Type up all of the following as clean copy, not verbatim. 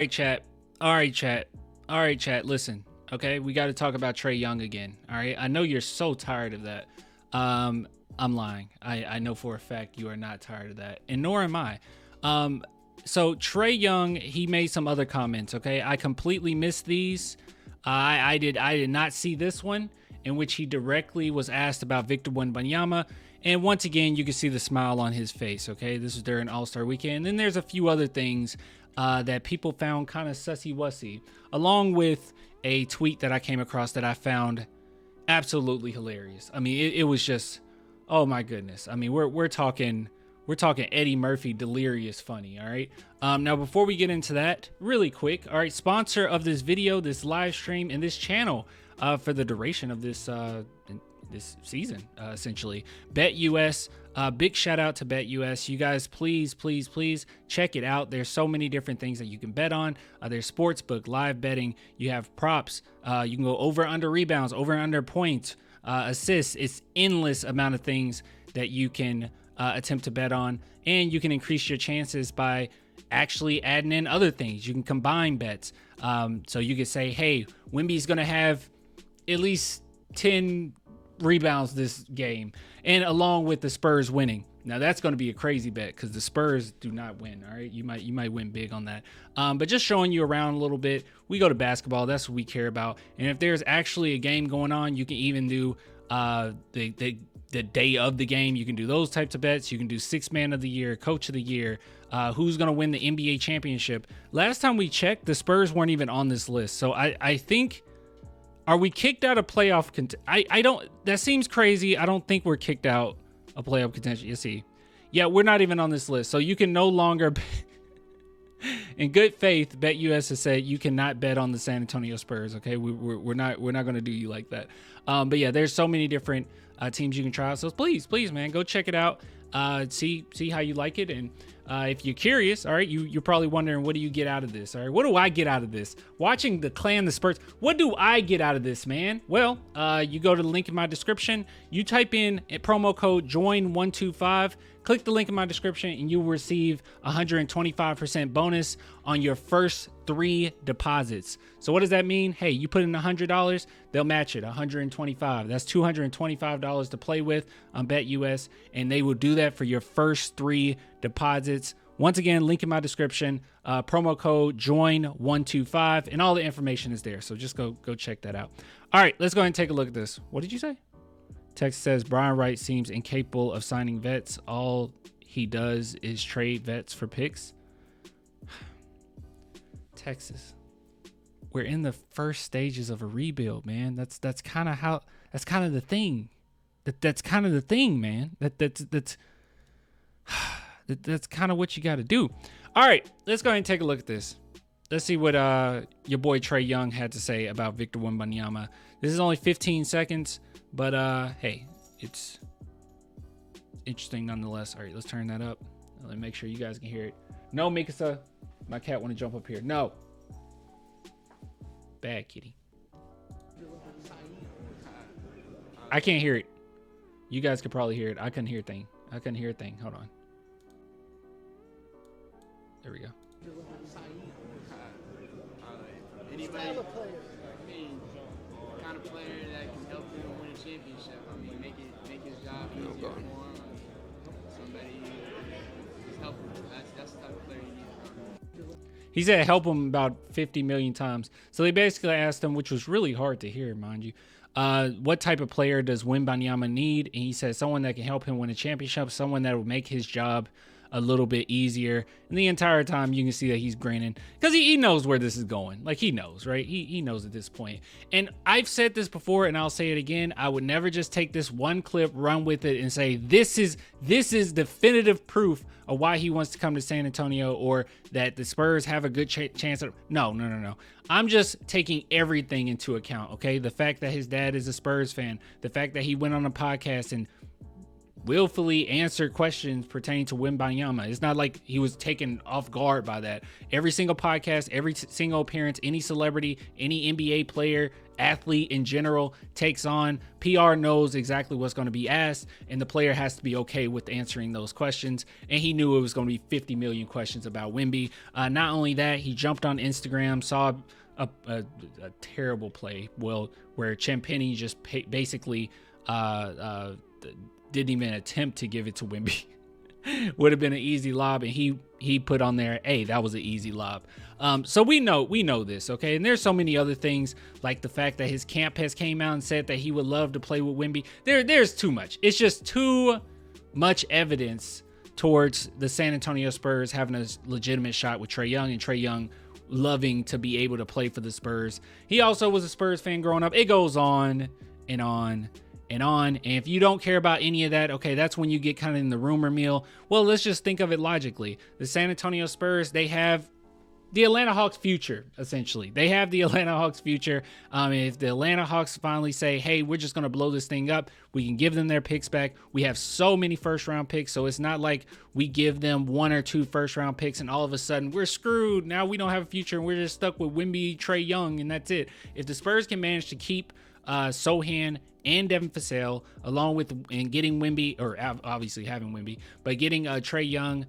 right, chat. All right, chat. All right, chat. Listen, okay, we got to talk about Trae Young again. All right, I know you're so tired of that. I'm lying. I know for a fact you are not tired of that, and nor am I. So Trae Young, he made some other comments. Okay, I completely missed these. I did not see this one, in which he directly was asked about Victor Wembanyama. And once again, you can see the smile on his face. Okay, this was during All-Star Weekend. And then there's a few other things that people found kind of sussy-wussy, along with a tweet that I came across that I found absolutely hilarious. I mean, it was just, oh my goodness. I mean, we're talking Eddie Murphy delirious funny. All right. Now, before we get into that, really quick. All right. Sponsor of this video, this live stream, and this channel for the duration of this season, essentially, BetUS. Big shout out to BetUS. You guys, please check it out. There's so many different things that you can bet on. There's sportsbook, live betting. You have props. You can go over under rebounds, over under points, assists. It's endless amount of things that you can attempt to bet on, and you can increase your chances by actually adding in other things. You can combine bets. So you could say, hey, Wemby's going to have at least 10 rebounds this game, and along with the Spurs winning. Now that's going to be a crazy bet because the Spurs do not win. All right, you might win big on that. But just showing you around a little bit. We go to basketball. That's what we care about. And if there's actually a game going on, you can even do the day of the game. You can do those types of bets. You can do sixth man of the year, coach of the year, who's going to win the NBA championship. Last time we checked, the Spurs weren't even on this list. So I think, are we kicked out of playoff? I don't, that seems crazy. I don't think we're kicked out of playoff contention. You see, yeah, we're not even on this list. So you can no longer, in good faith, BetUS has said you cannot bet on the San Antonio Spurs. Okay, we're not going to do you like that. But yeah, there's so many different teams you can try out. So please, man, go check it out. See how you like it. And if you're curious, all right, you're probably wondering, what do you get out of this? All right, what do I get out of this? Watching the Clan, the Spurs, what do I get out of this, man? Well, you go to the link in my description, you type in a promo code JOIN125, click the link in my description, and you will receive 125% bonus on your first 3 deposits. So what does that mean? Hey, you put in $100, they'll match it, $125. That's $225 to play with on BetUS, and they will do that for your first 3 deposits. Once again, link in my description, promo code JOIN125, and all the information is there. So just go check that out. All right, let's go ahead and take a look at this. What did you say? Text says Brian Wright seems incapable of signing vets. All he does is trade vets for picks. Texas, we're in the first stages of a rebuild, man. That's kind of the thing. That's kind of the thing, man. That's kind of what you got to do. All right, let's go ahead and take a look at this. Let's see what your boy Trae Young had to say about Victor Wembanyama. This is only 15 seconds, but hey, it's interesting nonetheless. All right, let's turn that up. Let me make sure you guys can hear it. No, Mikasa, my cat want to jump up here. No. Bad kitty. I can't hear it. You guys could probably hear it. I couldn't hear a thing. Hold on. There we go. Anybody, kind of player that can help him win a championship. I mean, make his job easier for him. Somebody just help him. That's the type of player he needs. He said help him about 50 million times. So they basically asked him, which was really hard to hear, mind you, what type of player does Wembanyama need? And he said someone that can help him win a championship, someone that will make his job a little bit easier. And the entire time you can see that he's grinning because he knows where this is going. Like, he knows, right? He knows at this point. And I've said this before, and I'll say it again. I would never just take this one clip, run with it, and say this is definitive proof of why he wants to come to San Antonio, or that the Spurs have a good chance of. No. I'm just taking everything into account. Okay, the fact that his dad is a Spurs fan, the fact that he went on a podcast and willfully answered questions pertaining to Wembanyama. It's not like he was taken off guard by that. Every single podcast, every single appearance, any celebrity, any NBA player, athlete in general takes on, PR knows exactly what's going to be asked, and the player has to be okay with answering those questions. And he knew it was going to be 50 million questions about Wemby. Not only that, he jumped on Instagram, saw a terrible play, where Champagnie just basically didn't even attempt to give it to Wemby. Would have been an easy lob, and he put on there, hey, that was an easy lob. So we know this, okay? And there's so many other things, like the fact that his camp has came out and said that he would love to play with Wemby. There's too much. It's just too much evidence towards the San Antonio Spurs having a legitimate shot with Trae Young, and Trae Young loving to be able to play for the Spurs. He also was a Spurs fan growing up. It goes on and on and on. And if you don't care about any of that, okay, that's when you get kind of in the rumor mill. Well, let's just think of it logically. The San Antonio Spurs, they have the Atlanta Hawks future, essentially. They have the Atlanta Hawks future. If the Atlanta Hawks finally say, hey, we're just going to blow this thing up, we can give them their picks back. We have so many first-round picks, so it's not like we give them 1 or 2 first-round picks and all of a sudden we're screwed. Now we don't have a future and we're just stuck with Wemby, Trae Young, and that's it. If the Spurs can manage to keep Sohan and Devin Vassell, along with and getting Wemby, or obviously having Wemby, but getting Trae Young,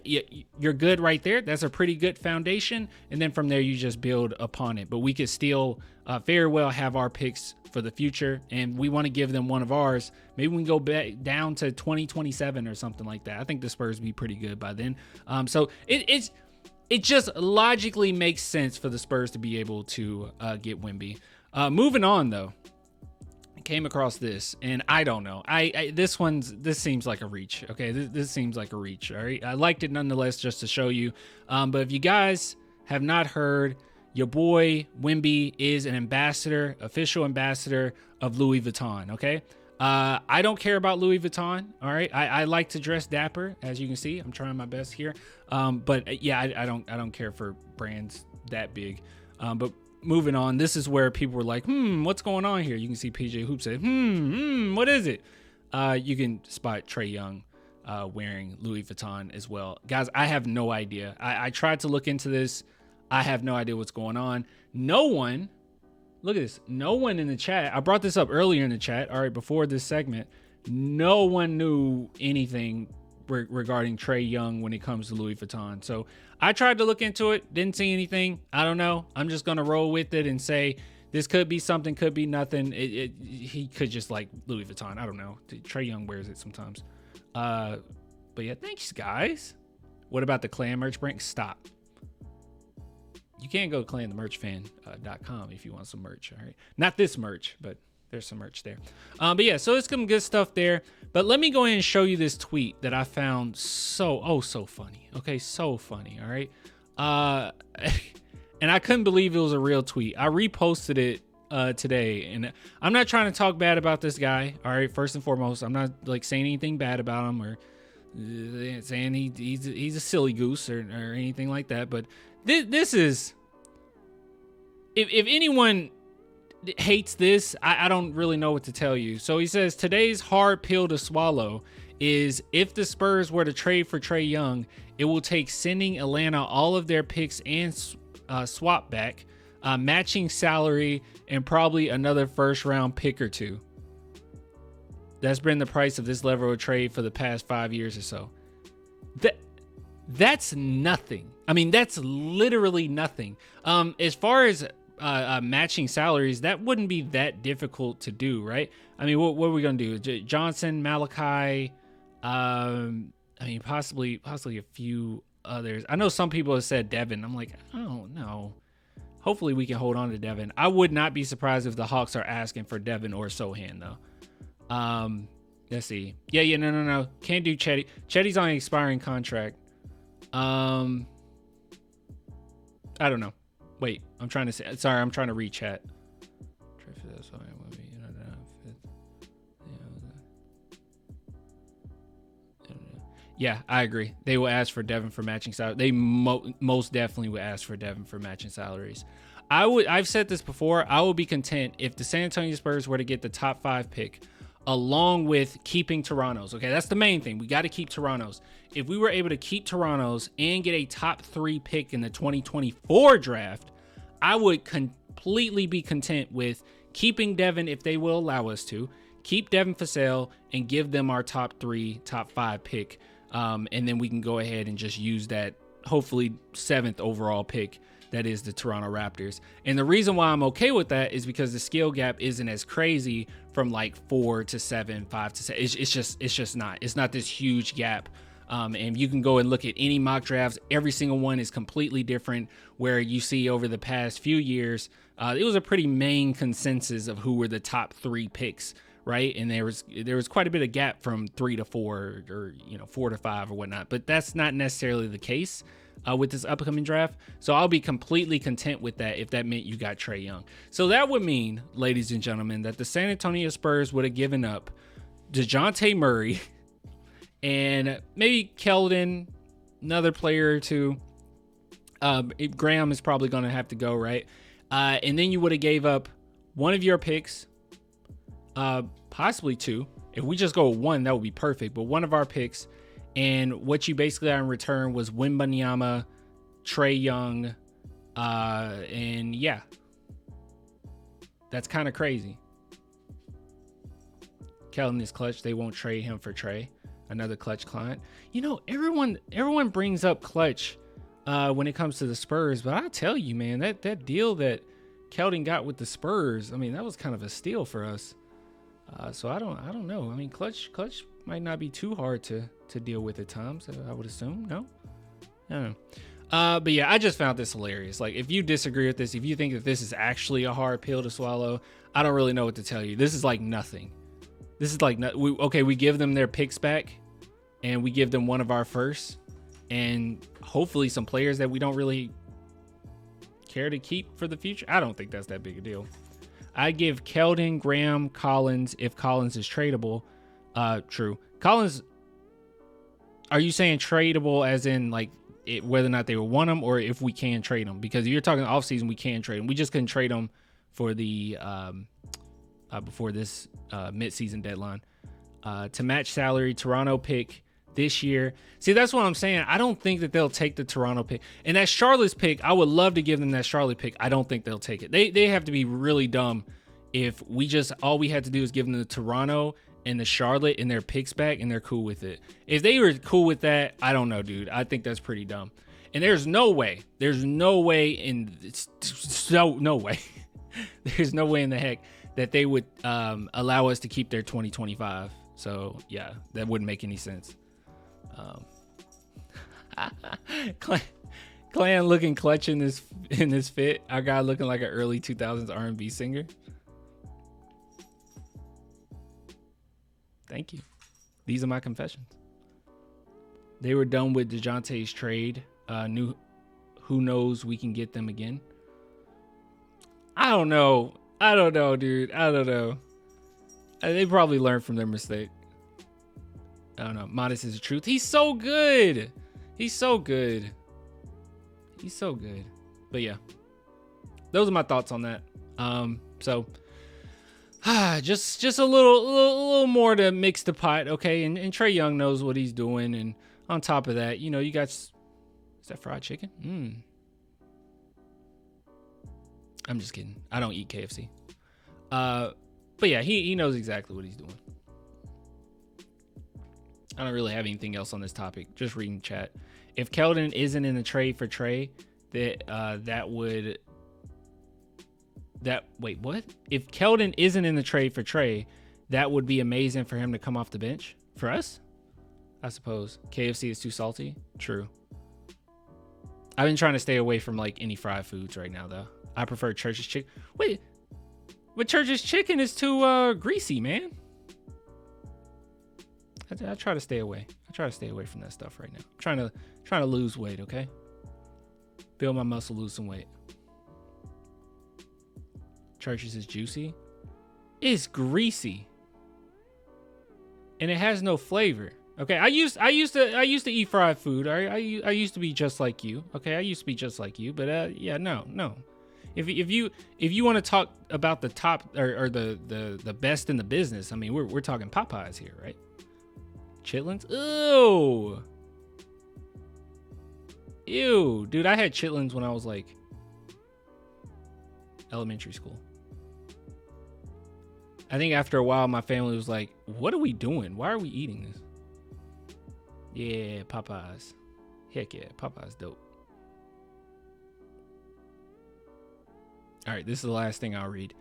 you're good right there. That's a pretty good foundation, and then from there you just build upon it. But we could still very well have our picks for the future, and we want to give them one of ours. Maybe we can go back down to 2027 or something like that. I think the Spurs will be pretty good by then. So it just logically makes sense for the Spurs to be able to get Wemby. Moving on though, I came across this, and I don't know. This seems like a reach. Okay, this seems like a reach. All right, I liked it nonetheless just to show you. But if you guys have not heard, your boy Wemby is an ambassador, official ambassador of Louis Vuitton. Okay. I don't care about Louis Vuitton. All right. I like to dress dapper, as you can see. I'm trying my best here. But yeah, I don't care for brands that big. But moving on, this is where people were like, what's going on here? You can see PJ Hoop said, what is it? You can spot Trae Young wearing Louis Vuitton as well. Guys, I have no idea. I tried to look into this. I have no idea what's going on. No one, look at this. No one in the chat. I brought this up earlier in the chat. All right, before this segment, no one knew anything regarding Trae Young when it comes to Louis Vuitton. So I tried to look into it. Didn't see anything. I don't know. I'm just going to roll with it and say this could be something, could be nothing. He could just like Louis Vuitton. I don't know. Trae Young wears it sometimes. But yeah, thanks, guys. What about the Clan merch brand? Stop. You can go to clanthemerchfan.com if you want some merch. All right. Not this merch, but there's some merch there. But yeah, so it's some good stuff there. But let me go ahead and show you this tweet that I found so funny. Okay, so funny. All right. And I couldn't believe it was a real tweet. I reposted it today, and I'm not trying to talk bad about this guy. All right. First and foremost, I'm not like saying anything bad about him or saying he's a silly goose or anything like that. But this is, if anyone hates this, I don't really know what to tell you. So he says today's hard pill to swallow is if the Spurs were to trade for Trae Young, it will take sending Atlanta all of their picks and swap back, matching salary, and probably another first round pick or two. That's been the price of this level of trade for the past 5 years or so. That's nothing. I mean, that's literally nothing. As far as matching salaries, that wouldn't be that difficult to do, right? I mean, what are we gonna do? Johnson, Malachi, I mean, possibly a few others. I know some people have said Devin. I'm like, oh no. Hopefully we can hold on to Devin. I would not be surprised if the Hawks are asking for Devin or Sohan though. Let's see. Yeah, no. Can't do Chetty. Chetty's on an expiring contract. I don't know. Wait, I'm trying to read chat. Yeah, I agree. They will ask for Devin for matching salary. They most definitely would ask for Devin for matching salaries. I've said this before. I would be content if the San Antonio Spurs were to get the top 5 pick. along with keeping Toronto's. Okay, that's the main thing. We got to keep Toronto's. If we were able to keep Toronto's and get a top 3 pick in the 2024 draft, I would completely be content with keeping Devin if they will allow us to. Keep Devin for sale and give them our top 3, top 5 pick. And then we can go ahead and just use that, hopefully 7th overall pick. That is the Toronto Raptors. And the reason why I'm okay with that is because the skill gap isn't as crazy from like 4 to 7, 5 to 7. It's just not. It's not this huge gap. And you can go and look at any mock drafts. Every single one is completely different, where you see over the past few years, it was a pretty main consensus of who were the top 3 picks, right? And there was quite a bit of gap from 3 to 4 or 4 to 5 or whatnot. But that's not necessarily the case with this upcoming draft. So I'll be completely content with that if that meant you got Trae Young. So that would mean, ladies and gentlemen, that the San Antonio Spurs would have given up DeJounte Murray and maybe Keldon, another player or two. Graham is probably going to have to go, right? And then you would have gave up one of your picks, possibly 2. If we just go 1, that would be perfect. But one of our picks, and what you basically got in return was Wembanyama, Trae Young, and yeah, that's kind of crazy. Keldon is clutch. They won't trade him for Trae. Another clutch client. Everyone brings up clutch when it comes to the Spurs, but I tell you, man, that deal that Keldon got with the Spurs, I mean, that was kind of a steal for us. So I don't know. I mean, clutch might not be too hard to deal with at times, I would assume. No? I don't know. But yeah, I just found this hilarious. Like, if you disagree with this, if you think that this is actually a hard pill to swallow, I don't really know what to tell you. This is like nothing. This is like, we give them their picks back, and we give them one of our firsts, and hopefully some players that we don't really care to keep for the future. I don't think that's that big a deal. I give Keldon, Graham, Collins, if Collins is tradable. True. Collins, are you saying tradable as in like whether or not they would want him, or if we can trade him? Because if you're talking offseason, we can trade him. We just couldn't trade him for the before this midseason deadline. To match salary, Toronto pick this year. See, that's what I'm saying. I don't think that they'll take the Toronto pick. And that Charlotte's pick, I would love to give them that Charlotte pick. I don't think they'll take it. They have to be really dumb if all we had to do is give them the Toronto and the Charlotte and their picks back, and they're cool with it. If they were cool with that, I don't know, dude. I think that's pretty dumb. And there's no way there's no way in the heck that they would allow us to keep their 2025. So yeah, that wouldn't make any sense. Clan looking clutch in this fit. Our guy looking like an early 2000s R&B singer. Thank you. These are my confessions. They were done with DeJounte's trade. Who knows we can get them again. I don't know, dude. I don't know. They probably learned from their mistake. I don't know. Modest is the truth. He's so good. But yeah, those are my thoughts on that. So just a little more to mix the pot, okay? And Trae Young knows what he's doing. And on top of that, you got, is that fried chicken? I'm just kidding. I don't eat KFC. But yeah, he knows exactly what he's doing. I don't really have anything else on this topic. Just reading chat. If Keldon isn't in the trade for Trae, wait, what? If Keldon isn't in the trade for Trae, that would be amazing for him to come off the bench for us, I suppose. KFC is too salty. True. I've been trying to stay away from like any fried foods right now, though. I prefer Church's chicken. Wait, but Church's chicken is too greasy, man. I try to stay away. I try to stay away from that stuff right now. I'm trying to lose weight, okay? Build my muscle, lose some weight. Church's is juicy. It's greasy. And it has no flavor. Okay, I used to eat fried food. I used to be just like you. Okay, I used to be just like you, but yeah, no. If you want to talk about the top or the best in the business, I mean, we're talking Popeyes here, right? Chitlins? Ew, dude, I had chitlins when I was like elementary school. I think after a while, my family was like, what are we doing? Why are we eating this? Yeah, Popeyes. Heck yeah, Popeyes dope. All right, this is the last thing I'll read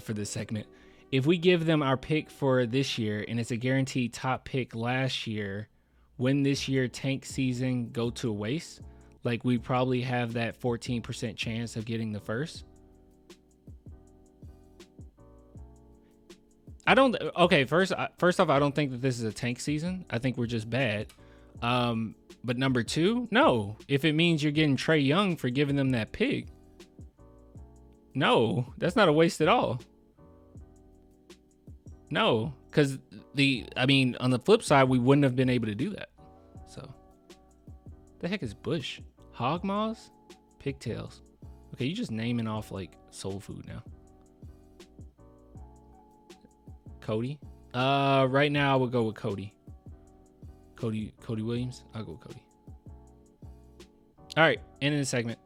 for this segment. If we give them our pick for this year, and it's a guaranteed top pick last year, when this year tank season go to waste, like we probably have that 14% chance of getting the first. First off, I don't think that this is a tank season. I think we're just bad. But number two, no. If it means you're getting Trae Young for giving them that pick, no, that's not a waste at all. No, because on the flip side, we wouldn't have been able to do that. So, the heck is Bush? Hog maws? Pigtails. Okay, you just naming off like soul food now. Cody. Right now I would go with Cody. Cody Williams. I'll go with Cody. All right, end of the segment.